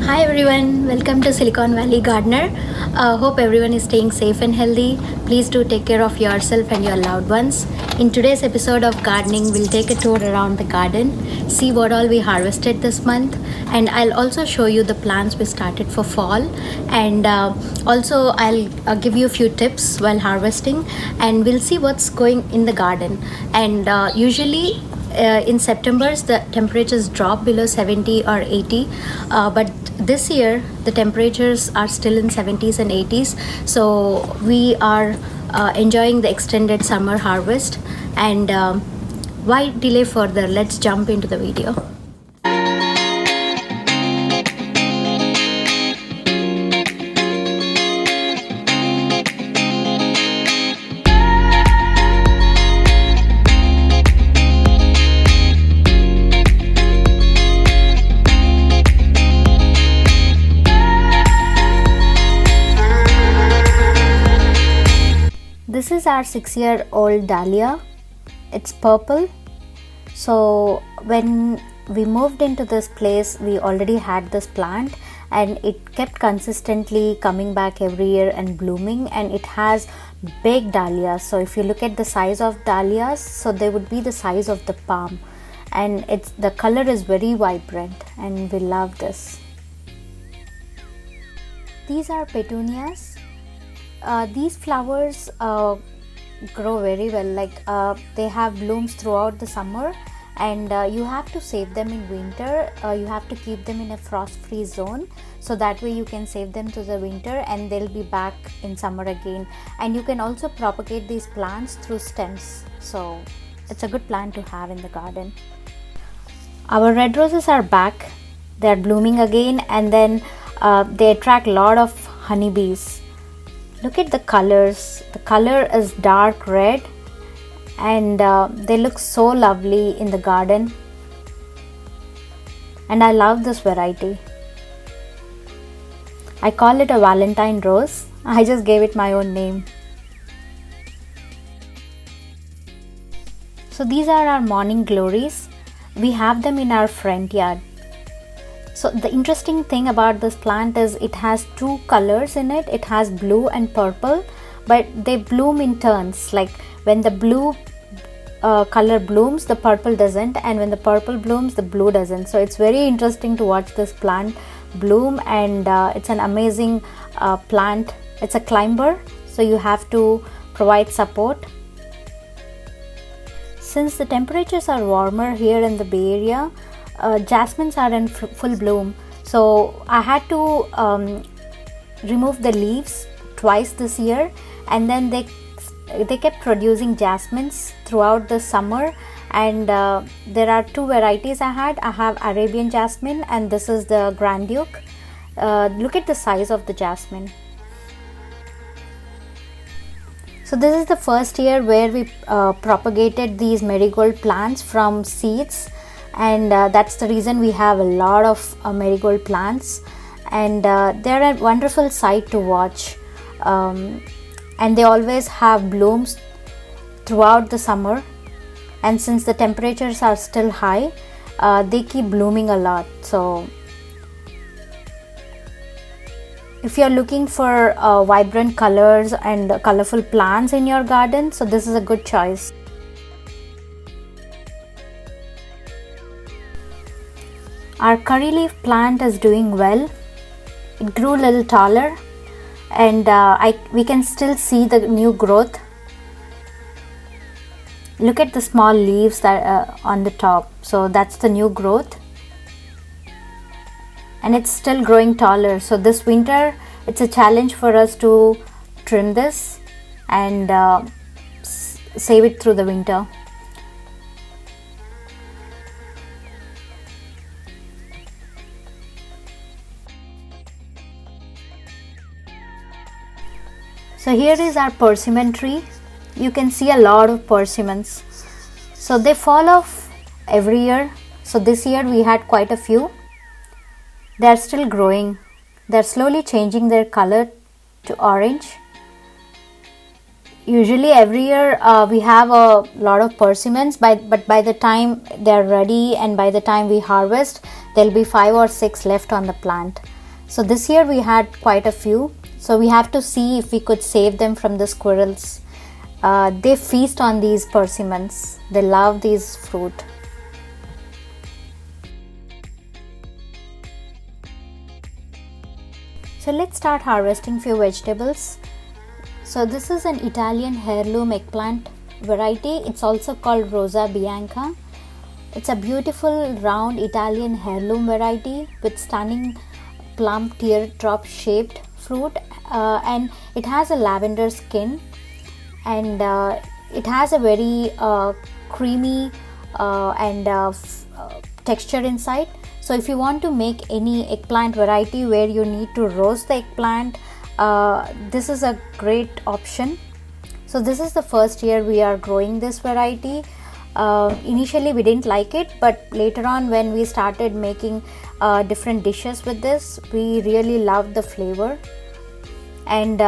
Hi everyone, welcome to Silicon Valley Gardener. Hope everyone is staying safe and healthy. Please do take care of yourself and your loved ones. In today's episode of gardening, we'll take a tour around the garden, see what all we harvested this month, and I'll also show you the plants we started for fall. And also, I'll give you a few tips while harvesting, and we'll see what's going in the garden. And usually, in September, the temperatures drop below 70 or 80, but this year the temperatures are still in 70s and 80s, so we are enjoying the extended summer harvest. And why delay further? Let's jump into the video. This is our 6-year-old dahlia. It's purple. So when we moved into this place, we already had this plant and it kept consistently coming back every year and blooming, and it has big dahlias. So if you look at the size of dahlias, so they would be the size of the palm, and the color is very vibrant and we love this. These are petunias. These flowers grow very well, like they have blooms throughout the summer, and you have to save them in winter. You have to keep them in a frost-free zone, so that way you can save them to the winter and they'll be back in summer again. And you can also propagate these plants through stems, so it's a good plant to have in the garden. Our red roses are back. They're blooming again, and then they attract a lot of honeybees. Look at the colors. The color is dark red, and they look so lovely in the garden, and I love this variety. I call it a Valentine rose. I just gave it my own name. So these are our morning glories. We have them in our front yard. So the interesting thing about this plant is it has two colors in it. It has blue and purple, but they bloom in turns. Like when the blue color blooms, the purple doesn't, and when the purple blooms, the blue doesn't. So it's very interesting to watch this plant bloom, and it's an amazing plant. It's a climber, so you have to provide support. Since the temperatures are warmer here in the Bay Area, jasmines are in full bloom, so I had to remove the leaves twice this year, and then they kept producing jasmines throughout the summer. And there are two varieties I have Arabian jasmine, and this is the Grand Duke. Look at the size of the jasmine. So this is the first year where we propagated these marigold plants from seeds, and that's the reason we have a lot of marigold plants, and they're a wonderful sight to watch, and they always have blooms throughout the summer. And since the temperatures are still high, they keep blooming a lot. So if you're looking for vibrant colors and colorful plants in your garden, so this is a good choice. Our curry leaf plant is doing well. It grew a little taller, and we can still see the new growth. Look at the small leaves that on the top. So that's the new growth, and it's still growing taller. So this winter, it's a challenge for us to trim this and save it through the winter. So here is our persimmon tree. You can see a lot of persimmons. So they fall off every year. So this year we had quite a few. They are still growing. They are slowly changing their color to orange. Usually every year we have a lot of persimmons, but by the time they are ready and by the time we harvest, there will be 5 or 6 left on the plant. So this year we had quite a few. So we have to see if we could save them from the squirrels. They feast on these persimmons. They love these fruit. So let's start harvesting few vegetables. So this is an Italian heirloom eggplant variety. It's also called Rosa Bianca. It's a beautiful round Italian heirloom variety with stunning plump teardrop shaped fruit, and it has a lavender skin, and it has a very creamy texture inside. So if you want to make any eggplant variety where you need to roast the eggplant, this is a great option. So this is the first year we are growing this variety. Initially we didn't like it, but later on when we started making different dishes with this, we really loved the flavor. And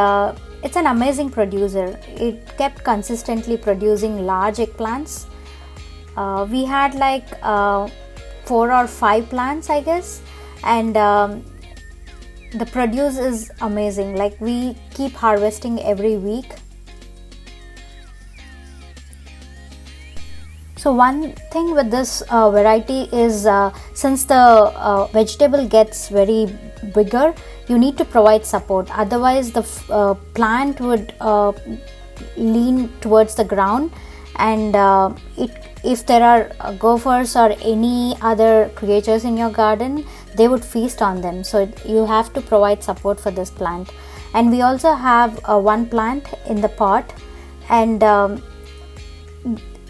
it's an amazing producer. It kept consistently producing large eggplants. We had like 4 or 5 plants, I guess, and the produce is amazing. Like, we keep harvesting every week. So one thing with this variety is since the vegetable gets very bigger, you need to provide support. Otherwise the plant would lean towards the ground, and if there are gophers or any other creatures in your garden, they would feast on them. So you have to provide support for this plant. And we also have one plant in the pot, and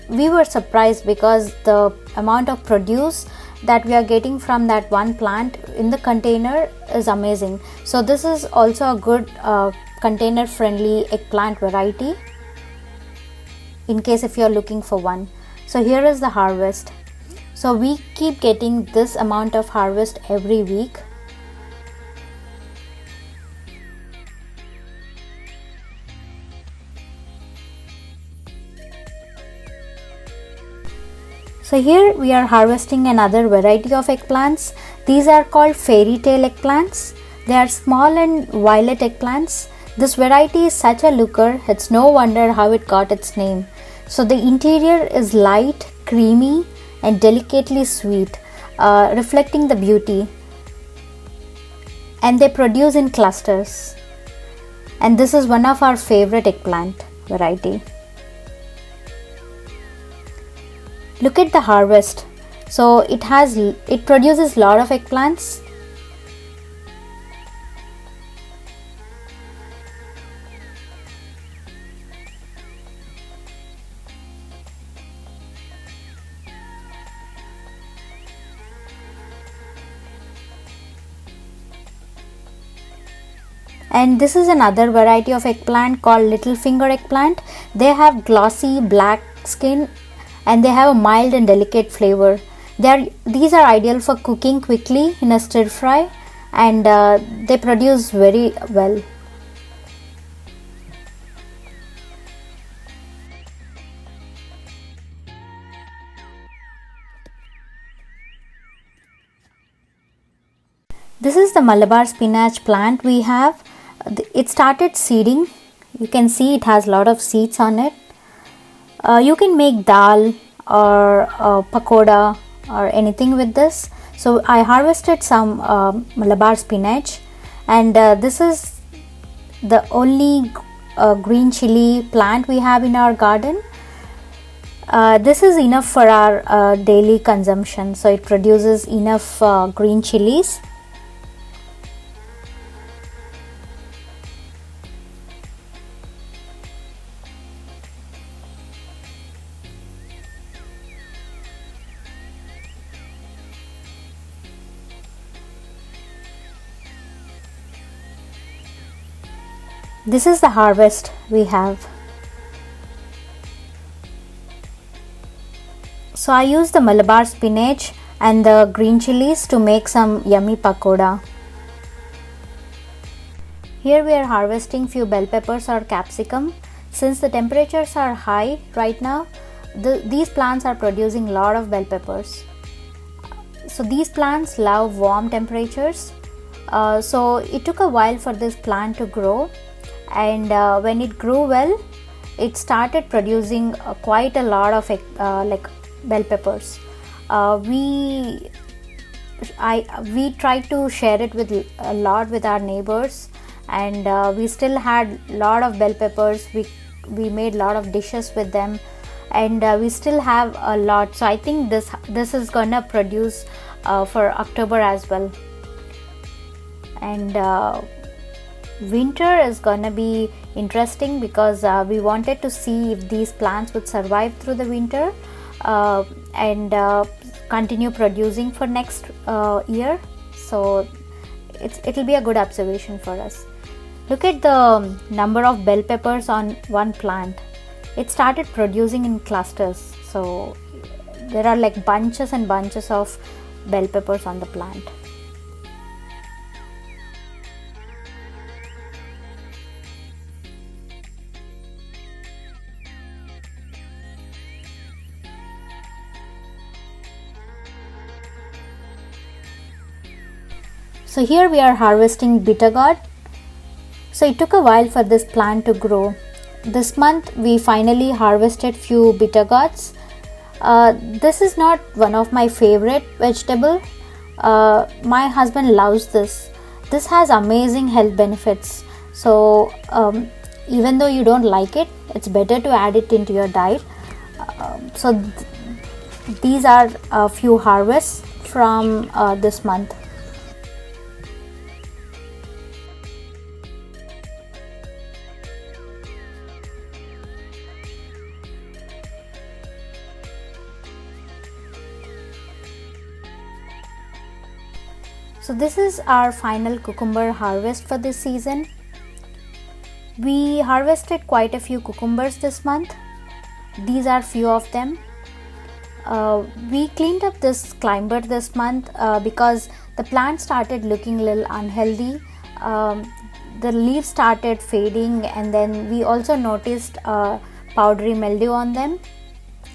we were surprised because the amount of produce that we are getting from that one plant in the container is amazing. So this is also a good container friendly eggplant variety in case if you are looking for one. So here is the harvest. So we keep getting this amount of harvest every week. So here we are harvesting another variety of eggplants. These are called fairy tale eggplants. They are small and violet eggplants. This variety is such a looker, it's no wonder how it got its name. So the interior is light, creamy and delicately sweet, reflecting the beauty. And they produce in clusters. And this is one of our favorite eggplant variety. Look at the harvest. So it produces a lot of eggplants. And this is another variety of eggplant called little finger eggplant. They have glossy black skin and they have a mild and delicate flavor. These are ideal for cooking quickly in a stir fry, and they produce very well. This is the Malabar spinach plant we have. It started seeding. You can see it has a lot of seeds on it. You can make dal or pakoda or anything with this. So I harvested some Malabar spinach, and this is the only green chili plant we have in our garden. This is enough for our daily consumption, so it produces enough green chilies. This is the harvest we have. So I used the Malabar spinach and the green chilies to make some yummy pakoda. Here we are harvesting few bell peppers or capsicum. Since the temperatures are high right now, these plants are producing a lot of bell peppers. So these plants love warm temperatures. So it took a while for this plant to grow, and when it grew well, it started producing quite a lot of like bell peppers. We tried to share it with a lot with our neighbors, and we still had a lot of bell peppers. We made a lot of dishes with them, and we still have a lot. So I think this is gonna produce for October as well. And winter is gonna be interesting because we wanted to see if these plants would survive through the winter and continue producing for next year. So it'll be a good observation for us. Look at the number of bell peppers on one plant. It started producing in clusters, so there are like bunches and bunches of bell peppers on the plant. So here we are harvesting bitter gourd. So it took a while for this plant to grow. This month we finally harvested few bitter gourds. This is not one of my favorite vegetable. My husband loves this. This has amazing health benefits. So even though you don't like it, it's better to add it into your diet. These are a few harvests from this month. So this is our final cucumber harvest for this season. We harvested quite a few cucumbers this month. These are few of them. We cleaned up this climber this month because the plant started looking a little unhealthy. The leaves started fading, and then we also noticed powdery mildew on them.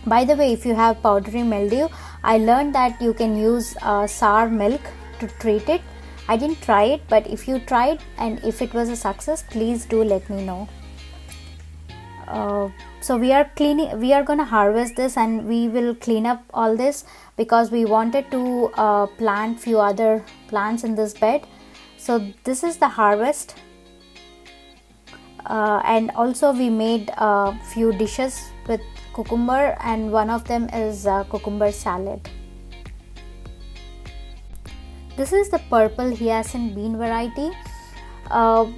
By the way, if you have powdery mildew, I learned that you can use sour milk to treat it. I didn't try it, but if you tried and if it was a success, please do let me know. So we are going to harvest this, and we will clean up all this because we wanted to plant few other plants in this bed. So this is the harvest, and also we made a few dishes with cucumber, and one of them is cucumber salad. This is the purple hyacinth bean variety.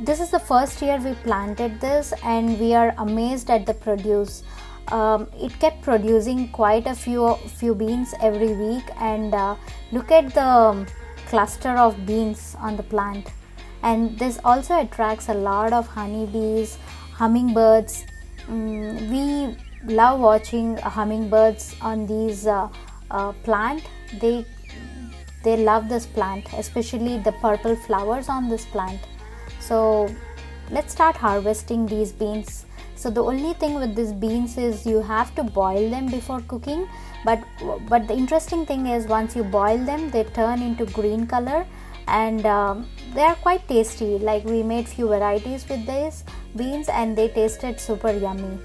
This is the first year we planted this, and we are amazed at the produce. It kept producing quite a few beans every week, and look at the cluster of beans on the plant. And this also attracts a lot of honeybees, hummingbirds. We love watching hummingbirds on these plant. They love this plant, especially the purple flowers on this plant. So let's start harvesting these beans. So the only thing with these beans is you have to boil them before cooking, but the interesting thing is once you boil them, they turn into green color, and they are quite tasty. Like, we made few varieties with these beans, and they tasted super yummy.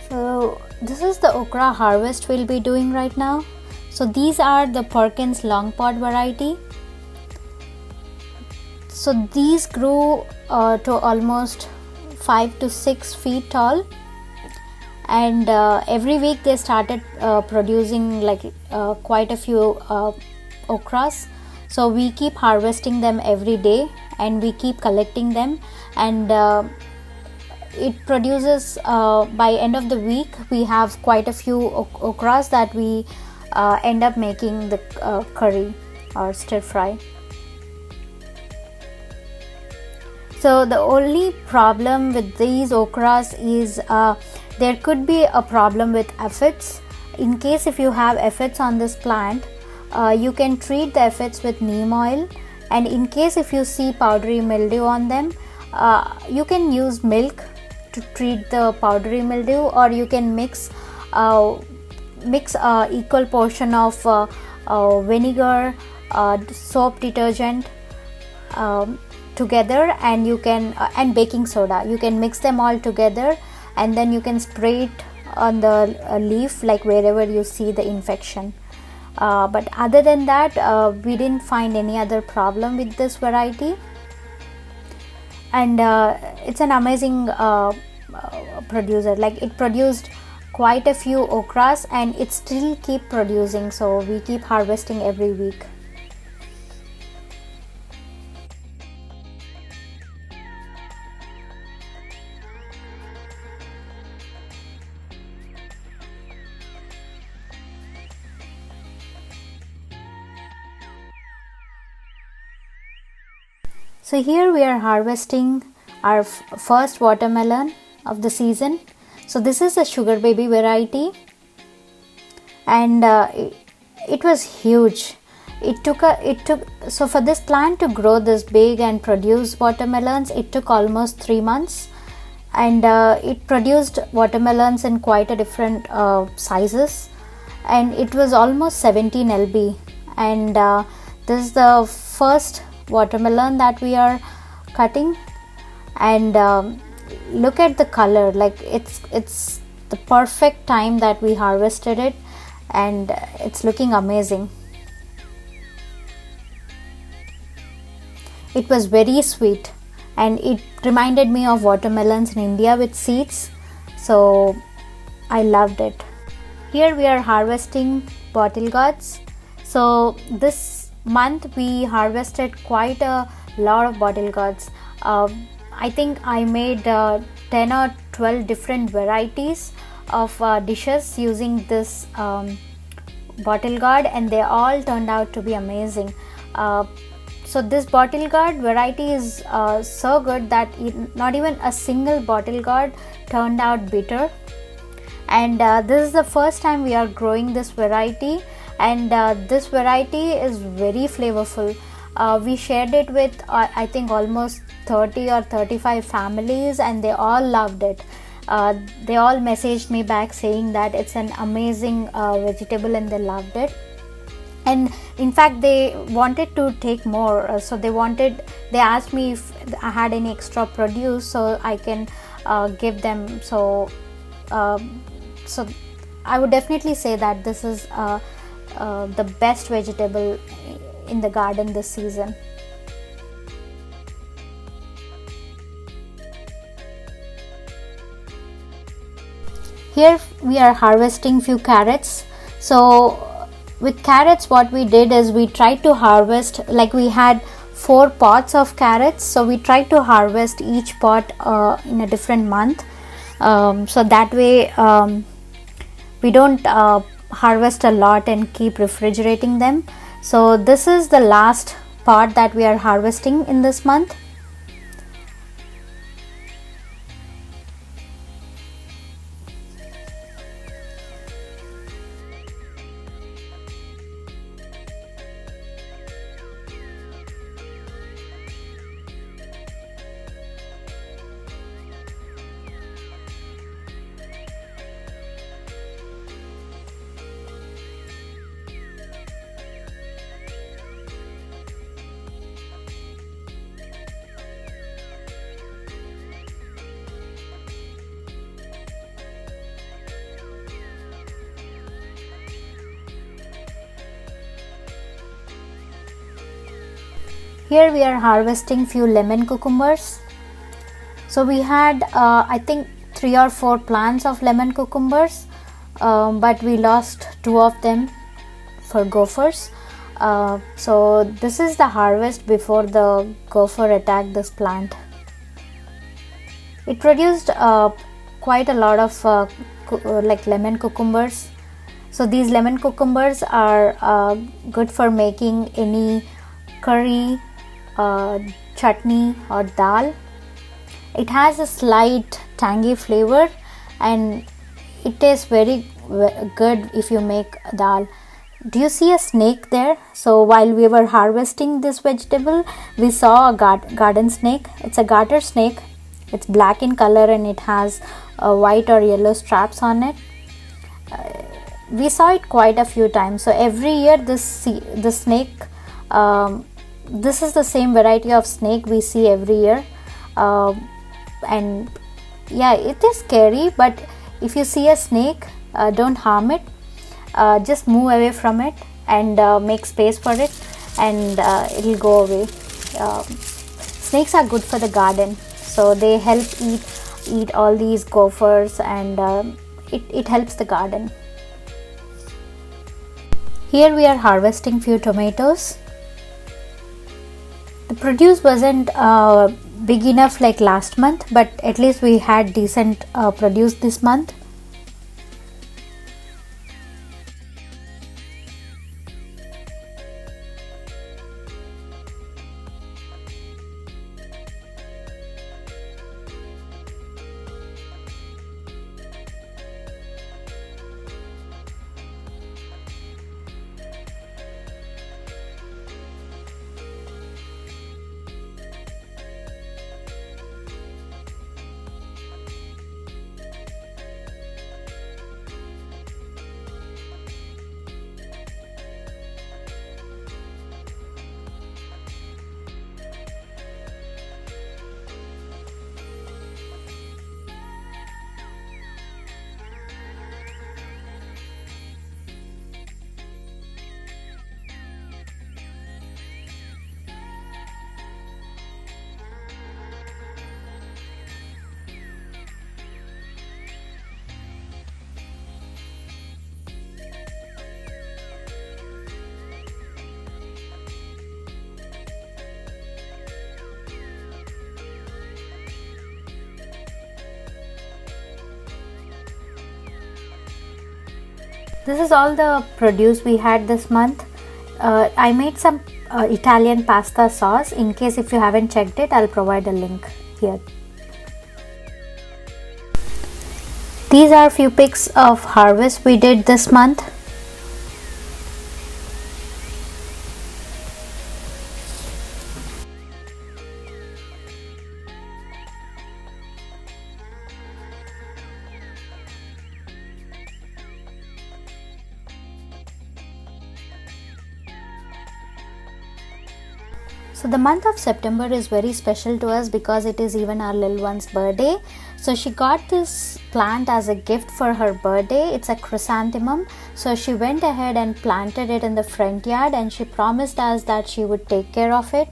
So this is the okra harvest we'll be doing right now. So these are the Perkins long pod variety. So these grew to almost 5 to 6 feet tall, and every week they started producing like quite a few okras. So we keep harvesting them every day, and we keep collecting them, and it produces by end of the week we have quite a few okras that we end up making the curry or stir fry. So the only problem with these okras is there could be a problem with aphids. In case if you have aphids on this plant, you can treat the aphids with neem oil, and in case if you see powdery mildew on them, you can use milk to treat the powdery mildew, or you can mix equal portion of vinegar, soap detergent together, and you can and baking soda, you can mix them all together, and then you can spray it on the leaf, like wherever you see the infection. But other than that, we didn't find any other problem with this variety, and it's an amazing producer. Like, it produced quite a few okras, and it still keep producing, so we keep harvesting every week. So here we are harvesting our first watermelon of the season. So this is a sugar baby variety, and it was huge. So for this plant to grow this big and produce watermelons, it took almost 3 months, and it produced watermelons in quite a different sizes, and it was almost 17 lb. And this is the first watermelon that we are cutting, and look at the color. Like, it's the perfect time that we harvested it, and it's looking amazing. It was very sweet, and it reminded me of watermelons in India with seeds, so I loved it. Here we are harvesting bottle gourds. So this month we harvested quite a lot of bottle gourds. I think I made 10 or 12 different varieties of dishes using this bottle gourd, and they all turned out to be amazing. So this bottle gourd variety is so good that not even a single bottle gourd turned out bitter. And this is the first time we are growing this variety, and this variety is very flavorful. We shared it with I think almost 30 or 35 families, and they all loved it. They all messaged me back saying that it's an amazing vegetable, and they loved it. And in fact, they wanted to take more, so they asked me if I had any extra produce so I can give them. So I would definitely say that this is the best vegetable in the garden this season. Here we are harvesting few carrots. So with carrots, what we did is we tried to harvest, like, we had 4 pots of carrots, so we tried to harvest each pot in a different month, so that way we don't harvest a lot and keep refrigerating them. So this is the last pot that we are harvesting in this month. Here we are harvesting few lemon cucumbers. So we had I think 3 or 4 plants of lemon cucumbers, but we lost 2 of them for gophers. So this is the harvest before the gopher attacked this plant. It produced quite a lot of like lemon cucumbers. So these lemon cucumbers are good for making any curry, chutney or dal. It has a slight tangy flavor and it tastes very good if you make dal. Do you see a snake there? So while we were harvesting this vegetable, we saw a garden snake. It's a garter snake. It's black in color and it has white or yellow straps on it. We saw it quite a few times. So every year the snake, this is the same variety of snake we see every year. And yeah, it is scary, but if you see a snake, don't harm it. Just move away from it and make space for it, and it'll go away. Snakes are good for the garden, so they help eat all these gophers, and it helps the garden. Here we are harvesting few tomatoes. The produce wasn't big enough like last month, but at least we had decent produce this month. This is all the produce we had this month. I made some Italian pasta sauce. In case if you haven't checked it, I'll provide a link here. These are few pics of harvest we did this month. So the month of September is very special to us because it is even our little one's birthday. So she got this plant as a gift for her birthday. It's a chrysanthemum. So she went ahead and planted it in the front yard, and she promised us that she would take care of it.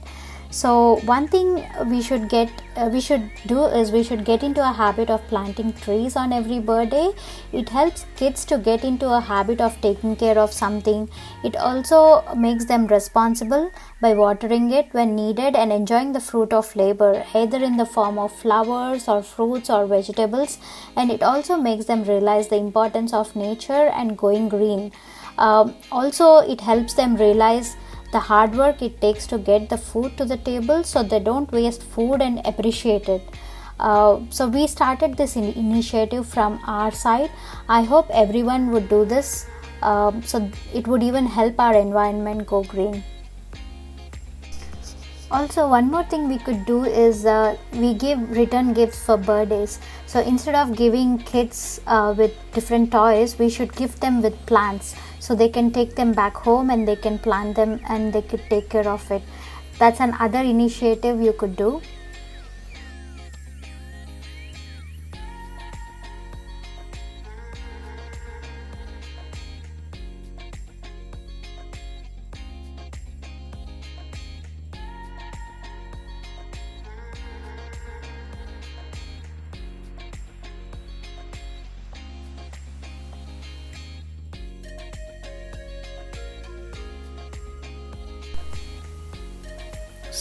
So one thing we should get into a habit of planting trees on every birthday. It helps kids to get into a habit of taking care of something. It also makes them responsible by watering it when needed and enjoying the fruit of labor, either in the form of flowers or fruits or vegetables. And it also makes them realize the importance of nature and going green. Also, it helps them realize the hard work it takes to get the food to the table, so they don't waste food and appreciate it. So we started this initiative from our side. I hope everyone would do this, so it would even help our environment go green. Also, one more thing we could do is we give return gifts for birthdays. So instead of giving kids with different toys, we should gift them with plants, so they can take them back home and they can plant them and they could take care of it. That's another initiative you could do.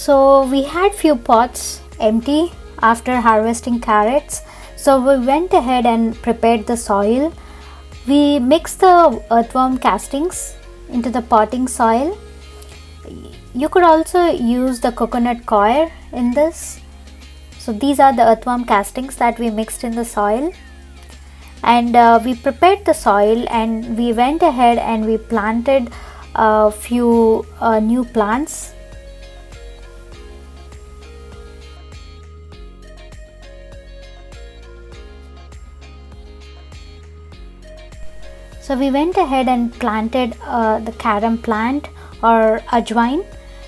So we had few pots empty after harvesting carrots. So we went ahead and prepared the soil. We mixed the earthworm castings into the potting soil. You could also use the coconut coir in this. So these are the earthworm castings that we mixed in the soil. And we prepared the soil and we went ahead and we planted a few new plants. So we went ahead and planted the carom plant or ajwain.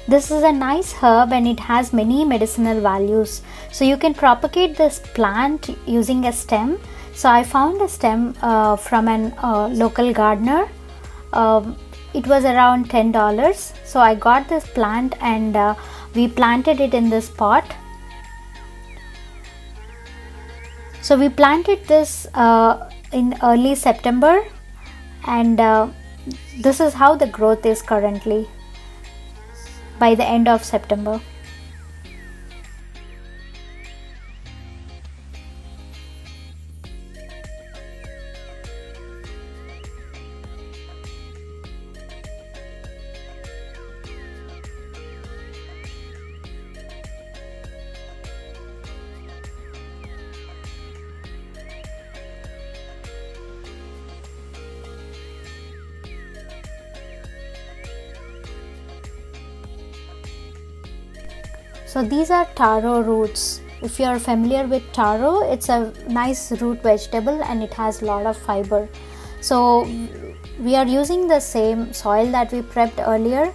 This is a nice herb and it has many medicinal values. So you can propagate this plant using a stem. So I found a stem from an local gardener. It was around $10. So I got this plant and we planted it in this pot. So we planted this in early September, and this is how the growth is currently by the end of September. So these are taro roots. If you are familiar with taro, it's a nice root vegetable and it has a lot of fiber. So we are using the same soil that we prepped earlier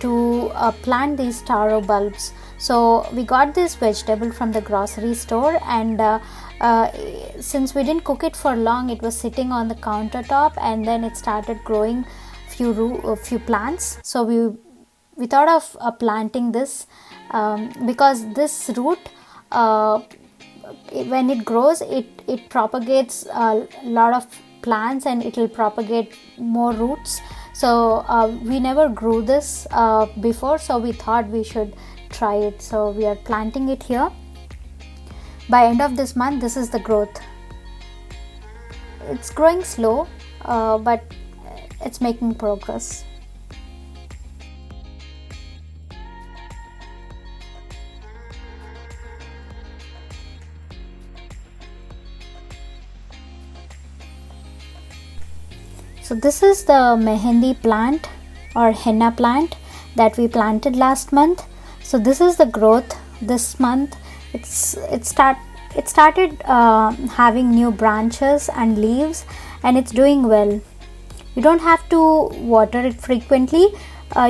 to plant these taro bulbs. So we got this vegetable from the grocery store, and since we didn't cook it for long, it was sitting on the countertop and then it started growing few plants. So we thought of planting this because this root when it grows, it propagates a lot of plants and it will propagate more roots. So we never grew this before, so we thought we should try it. So we are planting it here. By end of this month, this is the growth. It's growing slow, but it's making progress. So this is the mehendi plant or henna plant that we planted last month. So this is the growth this month. It started having new branches and leaves, and it's doing well. You don't have to water it frequently.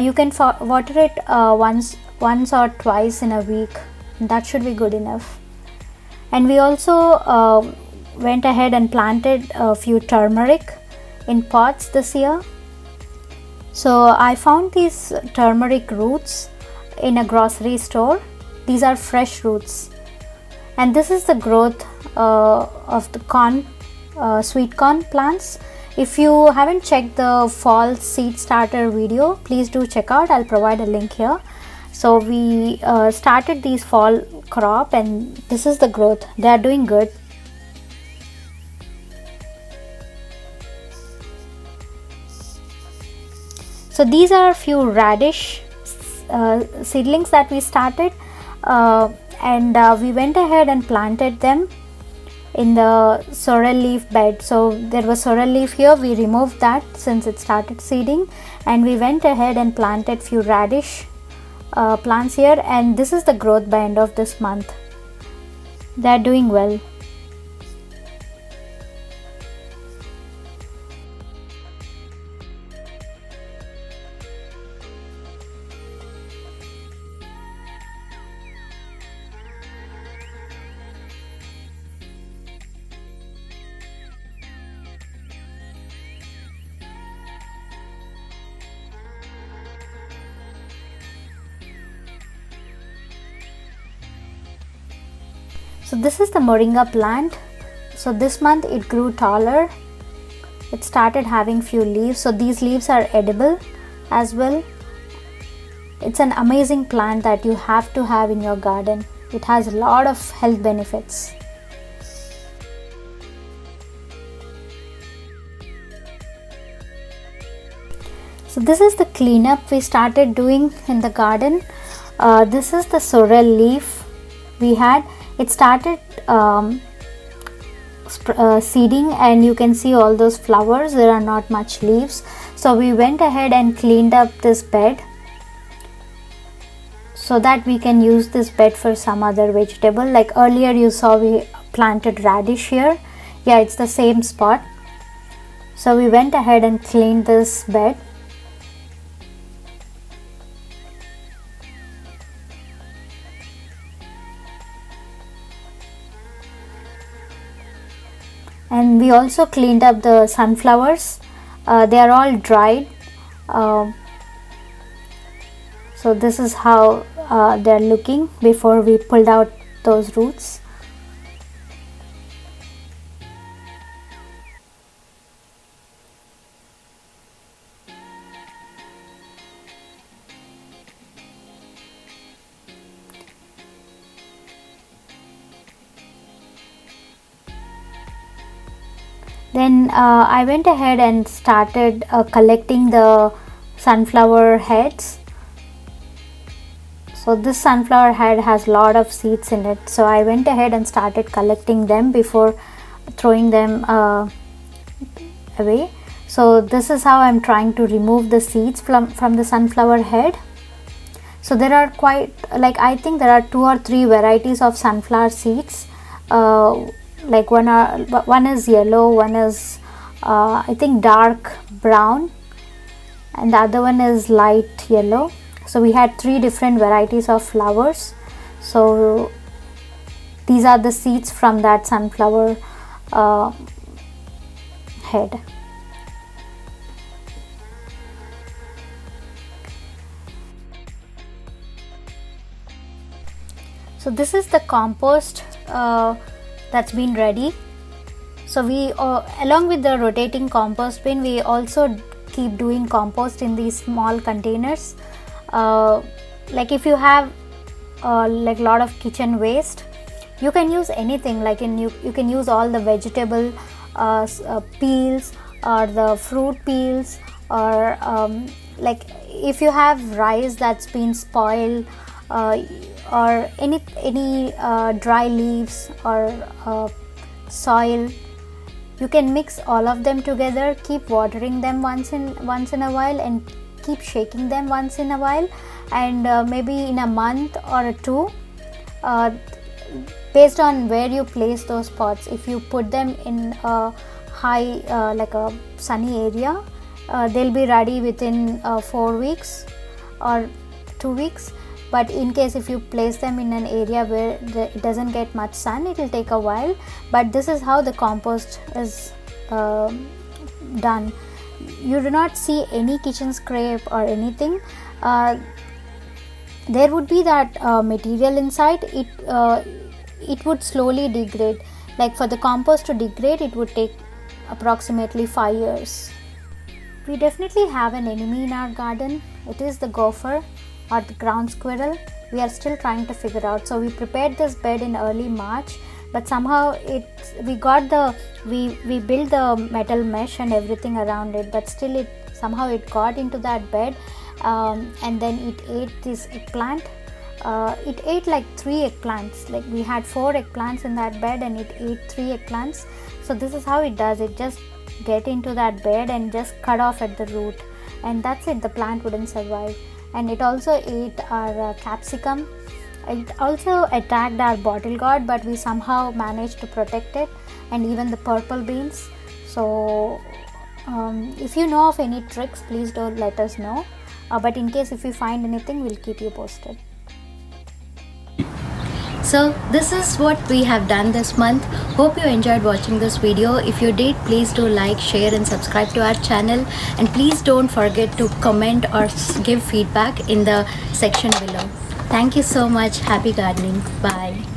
You can water it once or twice in a week. That should be good enough. And we also went ahead and planted a few turmeric in pots this year. So I found these turmeric roots in a grocery store. These are fresh roots, and this is the growth of the corn, sweet corn plants. If you haven't checked the fall seed starter video, please do check out. I'll provide a link here. So we started these fall crop, and this is the growth. They are doing good. So these are a few radish seedlings that we started, and we went ahead and planted them in the sorrel leaf bed. So there was sorrel leaf here. We removed that since it started seeding, and we went ahead and planted few radish plants here, and this is the growth by end of this month. They are doing well. So this is the moringa plant. So this month it grew taller. It started having few leaves. So these leaves are edible as well. It's an amazing plant that you have to have in your garden. It has a lot of health benefits. So this is the cleanup we started doing in the garden. This is the sorrel leaf we had. It started seeding, and you can see all those flowers. There are not much leaves, so we went ahead and cleaned up this bed so that we can use this bed for some other vegetable. Like earlier you saw we planted radish here. Yeah, it's the same spot. So we went ahead and cleaned this bed. And we also cleaned up the sunflowers. They are all dried. So this is how they are looking before we pulled out those roots. Then I went ahead and started collecting the sunflower heads. So this sunflower head has a lot of seeds in it. So I went ahead and started collecting them before throwing them away. So this is how I'm trying to remove the seeds from the sunflower head. So there are quite, like, I think there are 2 or 3 varieties of sunflower seeds. Like one is yellow, one is I think dark brown, and the other one is light yellow. So we had 3 different varieties of flowers. So these are the seeds from that sunflower head. So this is the compost that's been ready. So we along with the rotating compost bin, we also keep doing compost in these small containers. Like if you have like a lot of kitchen waste, you can use anything. Like you can use all the vegetable peels or the fruit peels, or like if you have rice that's been spoiled, or any dry leaves or soil, you can mix all of them together. Keep watering them once in a while, and keep shaking them once in a while, and maybe in a month or 2, based on where you place those pots. If you put them in a high like a sunny area, they'll be ready within 4 weeks or 2 weeks. But in case if you place them in an area where it doesn't get much sun, it will take a while. But this is how the compost is done. You do not see any kitchen scrape or anything. There would be that material inside. It would slowly degrade. Like for the compost to degrade, it would take approximately 5 years. We definitely have an enemy in our garden. It is the gopher or the ground squirrel. We are still trying to figure out. So we prepared this bed in early March, but somehow we built the metal mesh and everything around it, but still it got into that bed, and then it ate this eggplant. It ate like 3 eggplants. Like we had 4 eggplants in that bed, and it ate 3 eggplants. So this is how it does. It just get into that bed and just cut off at the root, and that's it. The plant wouldn't survive. And it also ate our capsicum. It also attacked our bottle gourd, but we somehow managed to protect it, and even the purple beans. So if you know of any tricks, please do let us know. But in case if we find anything, we'll keep you posted. So this is what we have done this month. Hope you enjoyed watching this video. If you did, please do like, share and subscribe to our channel, and please don't forget to comment or give feedback in the section below. Thank you so much. Happy gardening. Bye.